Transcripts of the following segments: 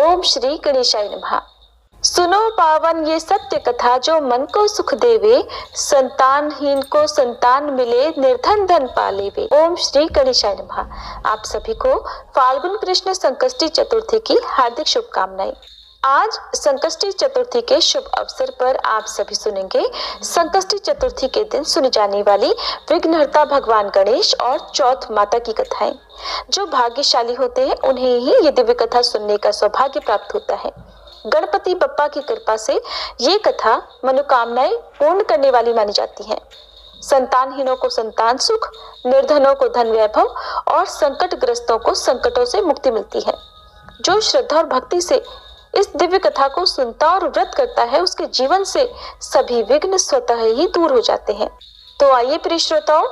ओम श्री गणेशाय नमः। सुनो पावन ये सत्य कथा, जो मन को सुख देवे, संतानहीन को संतान मिले, निर्धन धन पालेवे। ओम श्री गणेशाय नमः। आप सभी को फाल्गुन कृष्ण संकष्टी चतुर्थी की हार्दिक शुभकामनाएं। आज संकष्टी चतुर्थी के शुभ अवसर पर आप सभी सुनेंगे संकष्टी चतुर्थी के दिन सुनी जाने वाली विघ्नहर्ता भगवान गणेश और चौथ माता की कथाएं। जो भाग्यशाली होते हैं उन्हें ही ये दिव्य कथा सुनने का सौभाग्य प्राप्त होता है। गणपति बप्पा की कृपा से ये कथा मनोकामनाएं पूर्ण करने वाली मानी जाती है। संतानहीनों को संतान सुख, निर्धनों को धन वैभव और संकटग्रस्तों को संकटों से मुक्ति मिलती है। जो श्रद्धा और भक्ति से इस दिव्य कथा को सुनता और व्रत करता है, उसके जीवन से सभी विघ्न स्वतः ही दूर हो जाते हैं। तो आइए प्रिय श्रोताओं,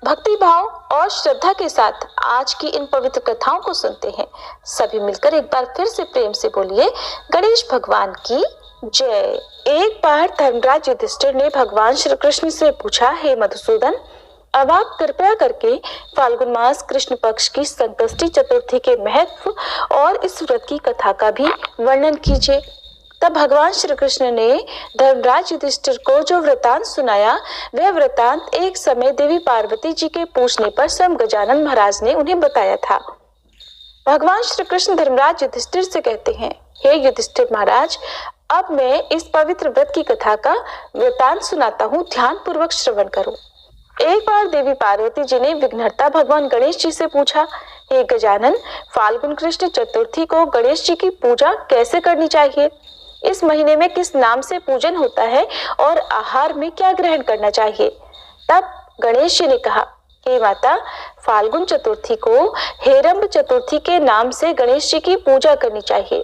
भक्ति भाव और श्रद्धा के साथ आज की इन पवित्र कथाओं को सुनते हैं। सभी मिलकर एक बार फिर से प्रेम से बोलिए गणेश भगवान की जय। एक बार धर्मराज युधिष्ठिर ने भगवान श्री कृष्ण से पूछा, हे मधुसूदन, अब आप कृपया करके फाल्गुन मास कृष्ण पक्ष की संकष्टी चतुर्थी के महत्व और इस व्रत की कथा का भी वर्णन कीजिए। तब भगवान श्री कृष्ण ने धर्मराज युधिष्ठिर को जो वृतांत सुनाया, वह वृतांत एक समय देवी पार्वती जी के पूछने पर स्वयं गजानन महाराज ने उन्हें बताया था। भगवान श्री कृष्ण धर्मराज युधिष्ठिर से कहते हैं, हे युधिष्ठिर महाराज, अब मैं इस पवित्र व्रत की कथा का वृतांत सुनाता हूँ, ध्यान पूर्वक श्रवण करो। एक बार देवी पार्वती जी ने विघ्नहर्ता भगवान गणेश जी से पूछा, हे गजानन, फाल्गुन कृष्ण चतुर्थी को गणेश जी की पूजा कैसे करनी चाहिए? इस महीने में किस नाम से पूजन होता है और आहार में क्या ग्रहण करना चाहिए? तब गणेश जी ने कहा, हे माता, फाल्गुन चतुर्थी को हेरंब चतुर्थी के नाम से गणेश जी की पूजा करनी चाहिए।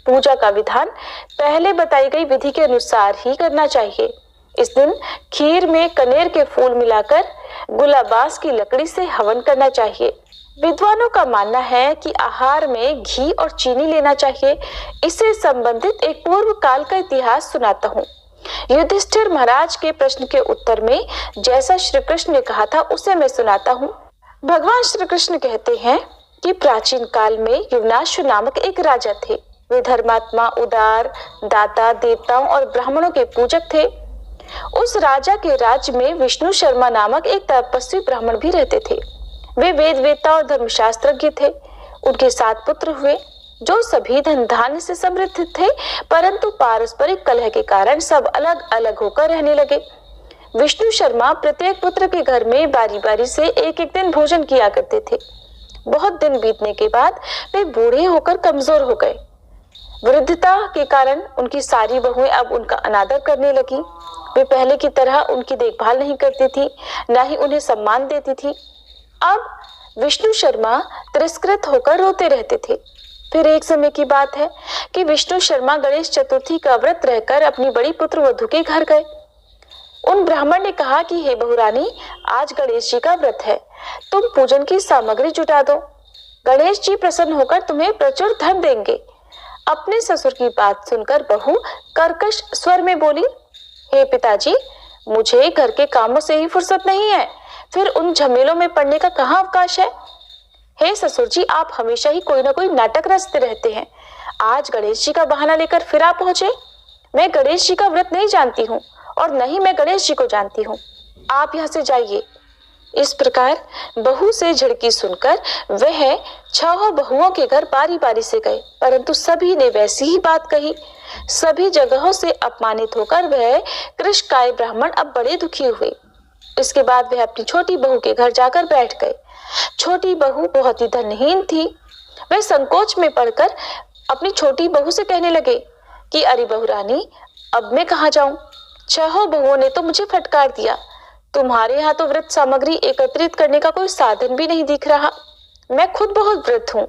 पूजा का विधान पहले बताई गई विधि के अनुसार ही करना चाहिए। इस दिन खीर में कनेर के फूल मिलाकर गुलाबास की लकड़ी से हवन करना चाहिए। विद्वानों का मानना है कि आहार में घी और चीनी लेना चाहिए। इससे संबंधित एक पूर्व काल का इतिहास सुनाता हूँ। युधिष्ठिर महाराज के प्रश्न के उत्तर में जैसा श्री कृष्ण ने कहा था उसे मैं सुनाता हूँ। भगवान श्री कृष्ण कहते हैं कि प्राचीन काल में युवनाशु नामक एक राजा थे। वे धर्मात्मा, उदार, दाता, देवताओं और ब्राह्मणों के पूजक थे। उस राजा के राज्य में विष्णु शर्मा नामक एक तपस्वी ब्राह्मण भी रहते थे। वे वेद वेत्ता और धर्मशास्त्रज्ञ थे। उनके 7 पुत्र हुए, जो सभी धन धान्य से समृद्ध थे, परंतु पारस्परिक कलह के कारण सब अलग अलग होकर रहने लगे। विष्णु शर्मा प्रत्येक पुत्र के घर में बारी बारी से एक एक दिन भोजन किया करते थे। बहुत दिन बीतने के बाद वे बूढ़े होकर कमजोर हो गए। वृद्धता के कारण उनकी सारी बहुएं अब उनका अनादर करने लगी। वे पहले की तरह उनकी देखभाल नहीं करती थी, न ही उन्हें सम्मान देती थी। अब विष्णु शर्मा तिरस्कृत होकर रोते रहते थे। फिर एक समय की बात है कि विष्णु शर्मा गणेश चतुर्थी का व्रत रहकर अपनी बड़ी पुत्र वधू के घर गए। उन ब्राह्मण ने कहा कि हे बहुरानी, आज गणेश जी का व्रत है, तुम पूजन की सामग्री जुटा दो। गणेश जी प्रसन्न होकर तुम्हें प्रचुर धन देंगे। अपने ससुर की बात सुनकर बहू कर्कश स्वर में बोली, हे पिताजी, मुझे घर के कामों से ही फुर्सत नहीं है, फिर उन झमेलों में पड़ने का कहाँ अवकाश है। हे ससुर जी, आप हमेशा ही कोई ना कोई नाटक रचते रहते हैं। आज गणेश जी का बहाना लेकर फिर आप पहुंचे। मैं गणेश जी का व्रत नहीं जानती हूँ और न ही मैं गणेश जी को जानती हूँ। आप यहाँ से जाइए। इस प्रकार बहू से झड़की सुनकर वह 6 बहुओं के घर बारी बारी से गए, परंतु सभी ने वैसी ही बात कही। सभी जगहों से अपमानित होकर वह कृषकाय ब्राह्मण अब बड़े दुखी हुए। इसके बाद वह अपनी छोटी बहू के घर जाकर बैठ गए। छोटी बहू बहुत ही धनहीन थी। वह संकोच में पड़कर अपनी छोटी बहू से कहने लगे कि अरे बहुरानी, अब मैं कहाँ जाऊं? 6 बहुओं ने तो मुझे फटकार दिया। तुम्हारे यहाँ तो व्रत सामग्री एकत्रित करने का कोई साधन भी नहीं दिख रहा। मैं खुद बहुत व्रत हूँ।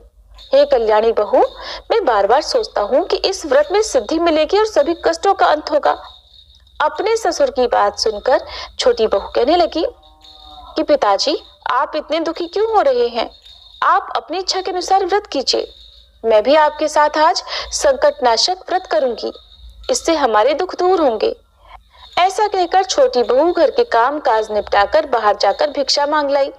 हे कल्याणी बहू, मैं बार बार सोचता हूँ कि इस व्रत में सिद्धि मिलेगी और सभी कष्टों का अंत होगा। अपने ससुर की बात सुनकर छोटी बहू कहने लगी कि पिताजी, आप इतने दुखी क्यों हो रहे हैं? आप अपनी इच्छा के अनुसार व्रत कीजिए। मैं भी आपके साथ आज संकटनाशक व्रत करूंगी। इससे हमारे दुख दूर होंगे। ऐसा कहकर छोटी बहू घर के काम काज निपटाकर बाहर जाकर भिक्षा मांग लाई।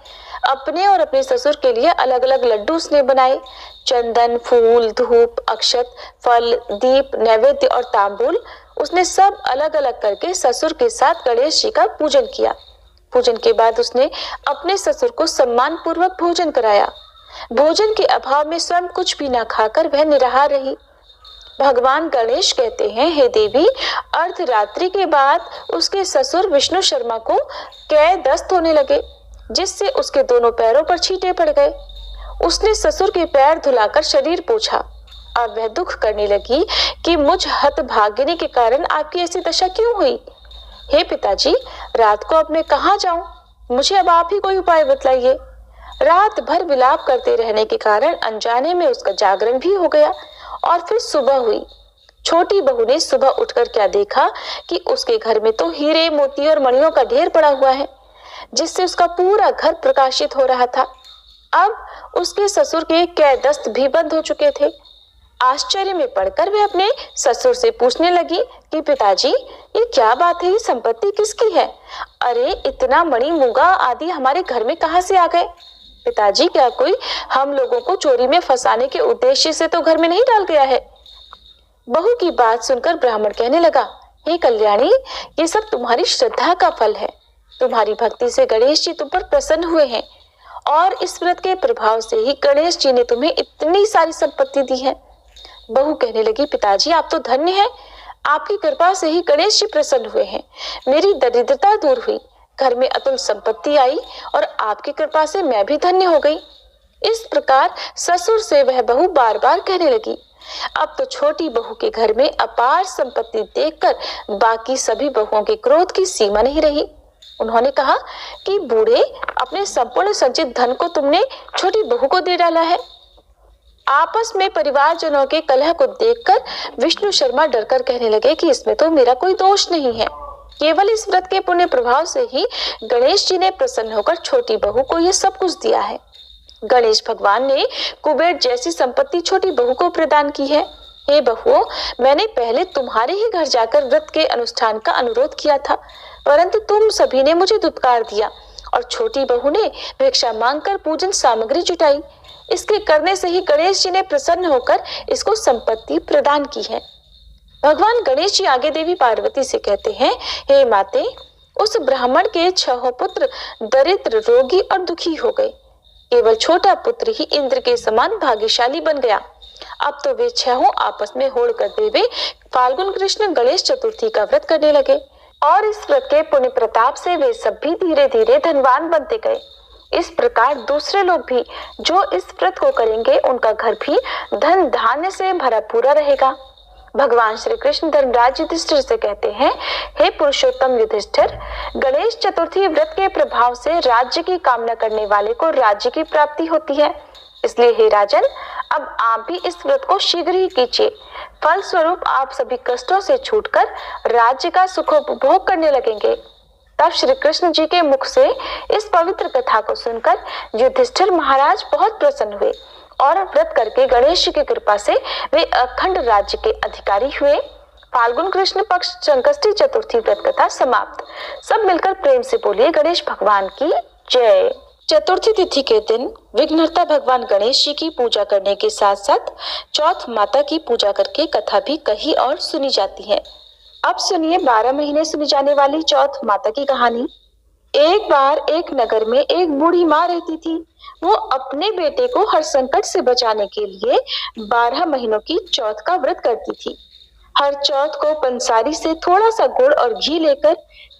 अपने और अपने ससुर के लिए अलग अलग लड्डू उसने बनाए। चंदन, फूल, धूप, अक्षत, फल, दीप, नैवेद्य और तांबूल उसने सब अलग अलग करके ससुर के साथ गणेश जी का पूजन किया। पूजन के बाद उसने अपने ससुर को सम्मान पूर्वक भोजन कराया। भोजन के अभाव में स्वयं कुछ भी न खाकर वह निराहार रही। भगवान गणेश कहते हैं, हे देवी, अर्धरात्रि के बाद उसके ससुर विष्णु शर्मा को कै दस्त होने लगे, जिससे उसके दोनों पैरों पर छींटे पड़ गए। उसने ससुर के पैर धुलाकर शरीर पोंछा। अब वह दुख करने लगी कि मुझ हतभागिनी के कारण आपकी ऐसी दशा क्यों हुई। हे पिताजी, रात को अब मैं कहाँ जाऊं? मुझे अब आप ही कोई उपाय बतलाइए। रात भर विलाप करते रहने के कारण अनजाने में उसका जागरण भी हो गया और फिर सुबह हुई। छोटी बहू ने सुबह उठकर क्या देखा कि उसके घर में तो हीरे, मोती और मणियों का ढेर पड़ा हुआ है, जिससे उसका पूरा घर प्रकाशित हो रहा था। अब उसके ससुर के कै दस्त भी बंद हो चुके थे। आश्चर्य में पड़कर वह अपने ससुर से पूछने लगी कि पिताजी, ये क्या बात है? ये संपत्ति किसकी है? अरे, इतना मणि, मूंगा आदि हमारे घर में कहाँ से आ गए? पिताजी, क्या कोई हम लोगों को चोरी में फंसाने के उद्देश्य से तो घर में नहीं डाल गया है? बहू की बात सुनकर ब्राह्मण कहने लगा, हे कल्याणी, ये सब तुम्हारी श्रद्धा का फल है। तुम्हारी भक्ति से गणेश जी तुम पर प्रसन्न हुए हैं और इस व्रत के प्रभाव से ही गणेश जी ने तुम्हें इतनी सारी संपत्ति दी है। बहू कहने लगी, पिताजी, आप तो धन्य हैं। आपकी कृपा से ही गणेश जी प्रसन्न हुए हैं। मेरी दरिद्रता दूर हुई, घर में अतुल संपत्ति आई और आपकी कृपा से मैं भी धन्य हो गई। इस प्रकार ससुर से वह बहू बार बार कहने लगी। अब तो छोटी बहू के घर में अपार संपत्ति देखकर बाकी सभी बहुओं के क्रोध की सीमा नहीं रही। उन्होंने कहा कि बूढ़े, अपने संपूर्ण संचित धन को तुमने छोटी बहू को दे डाला है। आपस में परिवारजनों के कलह को देखकर विष्णु शर्मा डरकर कहने लगे कि इसमें तो मेरा कोई दोष नहीं है। केवल इस व्रत के पुण्य प्रभाव से ही गणेश जी ने प्रसन्न होकर छोटी बहू को यह सब कुछ दिया है। गणेश भगवान ने कुबेर जैसी संपत्ति छोटी बहू को प्रदान की है। हे बहुओं, मैंने पहले तुम्हारे ही घर जाकर व्रत के अनुष्ठान का अनुरोध किया था, परंतु तुम सभी ने मुझे धुतकार दिया और छोटी बहू ने भिक्षा मांगकर पूजन सामग्री जुटाई। इसके करने से ही गणेश जी ने प्रसन्न होकर इसको संपत्ति प्रदान की है। भगवान गणेश जी आगे देवी पार्वती से कहते हैं, हे माते, उस ब्राह्मण के 6 पुत्र दरिद्र, रोगी और दुखी हो गए। केवल छोटा पुत्र ही इंद्र के समान भाग्यशाली बन गया। अब तो वे 6 आपस में होड़ करते हुए फाल्गुन कृष्ण गणेश चतुर्थी का व्रत करने लगे और इस व्रत के पुण्य प्रताप से वे सब भी धीरे धीरे धनवान बनते गए। इस प्रकार दूसरे लोग भी जो इस व्रत को करेंगे, उनका घर भी धन धान्य से भरा पूरा रहेगा। भगवान श्री कृष्ण धर्मराज युधिष्ठिर से कहते हैं, हे पुरुषोत्तम युधिष्ठिर, गणेश चतुर्थी व्रत के प्रभाव से राज्य की कामना करने वाले को राज्य की प्राप्ति होती है। इसलिए हे राजन, अब आप भी इस व्रत को शीघ्र ही कीजिए। फल स्वरूप आप सभी कष्टों से छूटकर राज्य का सुखोपभोग करने लगेंगे। तब श्री कृष्ण जी के मुख से इस पवित्र कथा को सुनकर युधिष्ठिर महाराज बहुत प्रसन्न हुए और व्रत करके गणेश जी की कृपा से वे अखंड राज्य के अधिकारी हुए। फाल्गुन कृष्ण पक्ष संकष्टी चतुर्थी व्रत कथा समाप्त। सब मिलकर प्रेम से बोलिए गणेश भगवान की जय। चतुर्थी तिथि के दिन विघ्नहर्ता भगवान गणेश जी की पूजा करने के साथ साथ चौथ माता की पूजा करके कथा भी कही और सुनी जाती है। अब सुनिए 12 महीने सुनी जाने वाली चौथ माता की कहानी। एक बार एक नगर में एक बूढ़ी माँ रहती थी। वो अपने बेटे को हर संकट से बचाने के लिए 12 महीनों की चौथ का व्रत करती थी। हर चौथ को पंसारी से थोड़ा सा गुड़ और घी लेकर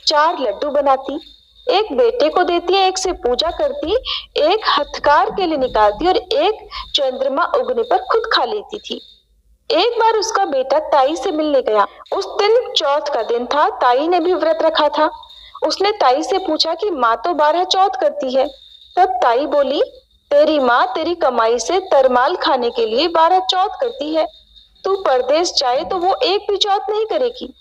4 लड्डू बनाती, एक बेटे को देती, एक से पूजा करती, एक हथकार के लिए निकालती और एक चंद्रमा उगने पर खुद खा लेती थी। एक बार उसका बेटा ताई से मिलने गया। उस दिन चौथ का दिन था। ताई ने भी व्रत रखा था। उसने ताई से पूछा कि माँ तो 12 चौथ करती है। तब ताई बोली, तेरी माँ तेरी कमाई से तरमाल खाने के लिए 12 चौथ करती है। तू परदेश जाए तो वो एक भी चौथ नहीं करेगी।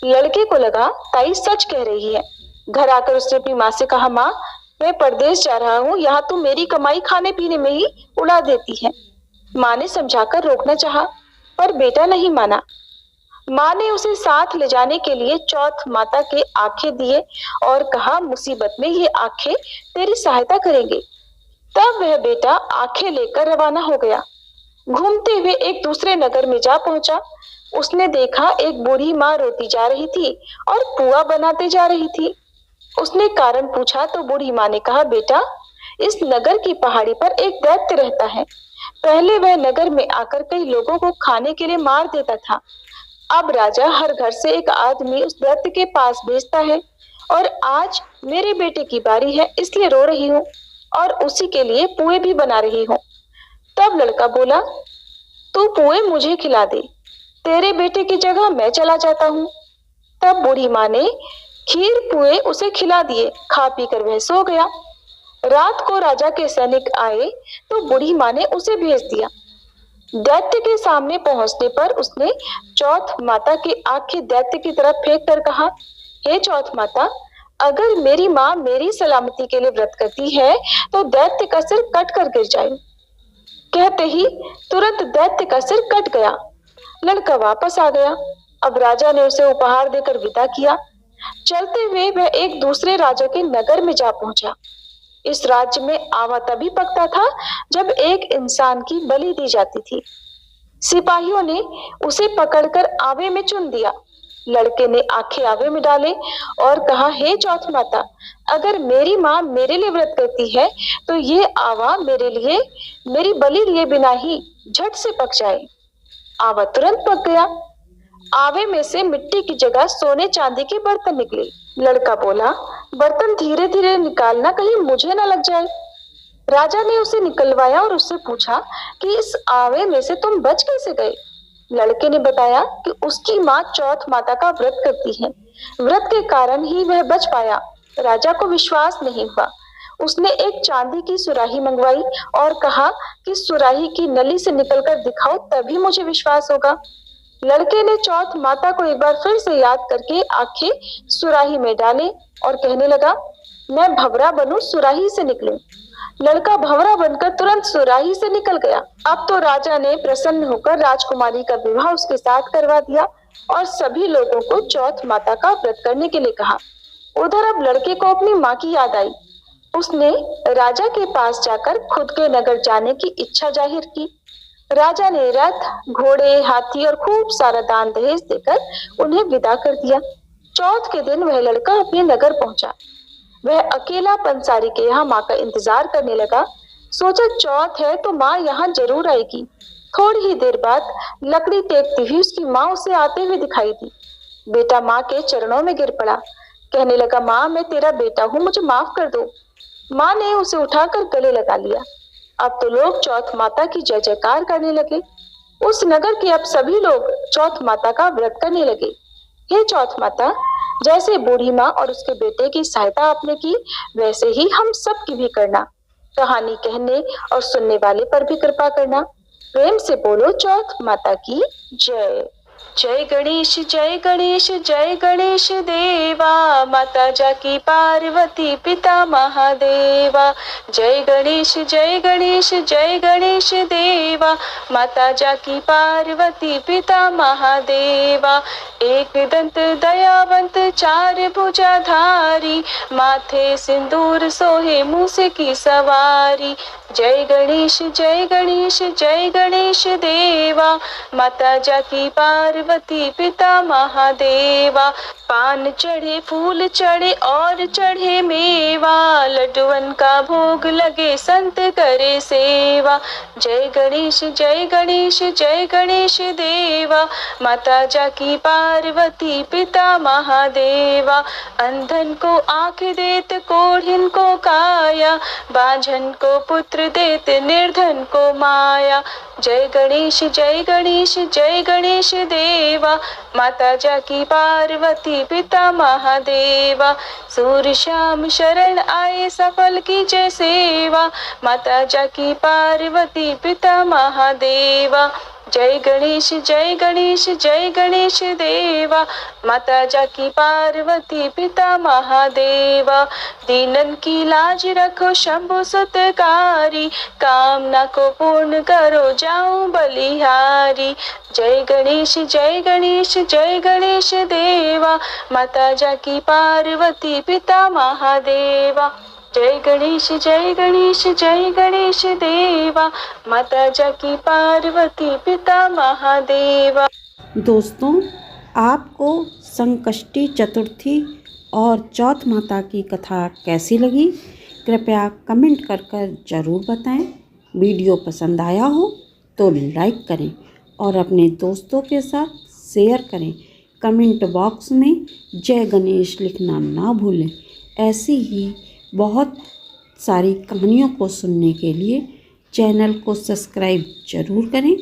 लड़के को लगा ताई सच कह रही है। घर आकर उसने अपनी माँ से कहा, माँ, मैं परदेश जा रहा हूँ, यहाँ तू मेरी कमाई खाने पीने में ही उड़ा देती है। माँ ने समझाकर रोकना चाहा, पर बेटा नहीं माना। माँ ने उसे साथ ले जाने के लिए चौथ माता के आंखें दिए और कहा, मुसीबत में ये आंखें तेरी सहायता करेंगे। तब वह बेटा आंखें लेकर रवाना हो गया। घूमते हुए एक दूसरे नगर में जा पहुंचा। उसने देखा एक बूढ़ी माँ रोती जा रही थी और पुआ बनाते जा रही थी। उसने कारण पूछा तो बूढ़ी माँ ने कहा, बेटा, इस नगर की पहाड़ी पर एक दैत्य रहता है। पहले वह नगर में आकर कई लोगों को खाने के लिए मार देता था। अब राजा हर घर से एक आदमी उस दैत्य के पास भेजता है और आज मेरे बेटे की बारी है, इसलिए रो रही हूँ और उसी के लिए पुए भी बना रही हूँ। तब लड़का बोला, तू पुए मुझे खिला दे, तेरे बेटे की जगह मैं चला जाता हूँ। तब बूढ़ी माँ ने खीर पुए उसे खिला दिए। खा पी कर वह सो गया। रात को राजा के सैनिक आए तो बूढ़ी माँ ने उसे भेज दिया। दैत्य के सामने पहुंचने पर उसने चौथ माता की आंखें दैत्य की तरफ फेंक कर कहा, हे चौथ माता, अगर मेरी माँ मेरी सलामती के लिए व्रत करती है तो दैत्य का सिर कट कर गिर जाए। कहते ही तुरंत दैत्य का सिर कट गया। लड़का वापस आ गया। अब राजा ने उसे उपहार देकर विदा किया। चलते हुए वह एक दूसरे राजा के नगर में जा पहुंचा। इस राज्य में आवा तभी पकता था जब एक इंसान की बलि दी जाती थी। सिपाहियों ने उसे पकड़कर आवे में चुन दिया। लड़के ने आंखें आवे में डाले और कहा, हे चौथ माता, अगर मेरी माँ मेरे लिए व्रत करती है तो ये आवा मेरे लिए मेरी बलि लिए बिना ही झट से पक जाए। आवा तुरंत पक गया। आवे में से मिट्टी की जगह सोने चांदी के बर्तन निकले। लड़का बोला, बर्तन धीरे धीरे निकालना, कहीं मुझे ना लग जाए। राजा ने उसे निकलवाया और उससे पूछा कि इस आवे में से तुम बच कैसे गए। लड़के ने बताया कि उसकी माँ चौथ माता का व्रत करती है, व्रत के कारण ही वह बच पाया। राजा को विश्वास नहीं हुआ। उसने एक चांदी की सुराही मंगवाई और कहा कि सुराही की नली से निकलकर दिखाओ, तभी मुझे विश्वास होगा। लड़के ने चौथ माता को एक बार फिर से याद करके आंखें सुराही में डाले और कहने लगा, मैं भंवरा बनूं, सुराही से निकलूं। लड़का भंवरा बनकर तुरंत सुराही से निकल गया। अब तो राजा ने प्रसन्न होकर राजकुमारी का विवाह उसके साथ करवा दिया और सभी लोगों को चौथ माता का व्रत करने के लिए कहा। उधर अब लड़के को अपनी माँ की याद आई। उसने राजा के पास जाकर खुद के नगर जाने की इच्छा जाहिर की। राजा ने रथ, घोड़े, हाथी और खूब सारा दान दहेज देकर उन्हें विदा कर दिया। चौथ के दिन वह लड़का अपने नगर पहुंचा। वह अकेला पंसारी के यहाँ माँ का इंतजार करने लगा। सोचा चौथ है तो माँ यहाँ जरूर आएगी। थोड़ी ही देर बाद लकड़ी टेकती हुई उसकी माँ उसे आते हुए दिखाई दी। बेटा माँ के चरणों में गिर पड़ा। कहने लगा, माँ, मैं तेरा बेटा हूँ, मुझे माफ कर दो। माँ ने उसे उठाकर गले लगा लिया। अब तो लोग चौथ माता की जय जयकार करने लगे। उस नगर के अब सभी लोग चौथ माता का व्रत करने लगे। हे चौथ माता, जैसे बूढ़ी माँ और उसके बेटे की सहायता आपने की, वैसे ही हम सब की भी करना। कहानी कहने और सुनने वाले पर भी कृपा करना। प्रेम से बोलो चौथ माता की जय। जय गणेश जय गणेश जय गणेश देवा, माता जाकी पार्वती पिता महादेवा। जय गणेश जय गणेश जय गणेश देवा, माता जाकी पार्वती पिता महादेवा। एक दंत दयावंत चार भुजाधारी, माथे सिंदूर सोहे मूसे की सवारी। जय गणेश जय गणेश जय गणेश देवा, माता जाकी पार्वती पिता महादेवा। पान चढ़े, फूल चढ़े और चढ़े मेवा, लड्डुअन का भोग लगे संत करे सेवा। जय गणेश जय गणेश जय गणेश देवा, माता जाकी पार्वती पिता महादेवा। अंधन को आँख देत कोढ़िन को काया, बांझन को पुत्र देत निर्धन को माया। जय गणेश जय गणेश जय गणेश देवा, माता जाकी पार्वती पिता महादेवा। सूर्य श्याम शरण आए सफल की जय सेवा, माता जाकी पार्वती पिता महादेवा। जय गणेश जय गणेश जय गणेश देवा, माता जाकी पार्वती पिता महादेवा। दीनन की लाज रखो शंभु सतकारी, कामना को पूर्ण करो जाऊं बलिहारी। जय गणेश जय गणेश जय गणेश देवा, माता जाकी पार्वती पिता महादेवा। जय गणेश जय गणेश जय गणेश देवा, माता जाकी पार्वती पिता महादेवा। दोस्तों, आपको संकष्टी चतुर्थी और चौथ माता की कथा कैसी लगी? कृपया कमेंट कर ज़रूर बताएं। वीडियो पसंद आया हो तो लाइक करें और अपने दोस्तों के साथ शेयर करें। कमेंट बॉक्स में जय गणेश लिखना ना भूलें। ऐसी ही बहुत सारी कहानियों को सुनने के लिए चैनल को सब्सक्राइब ज़रूर करें।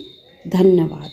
धन्यवाद।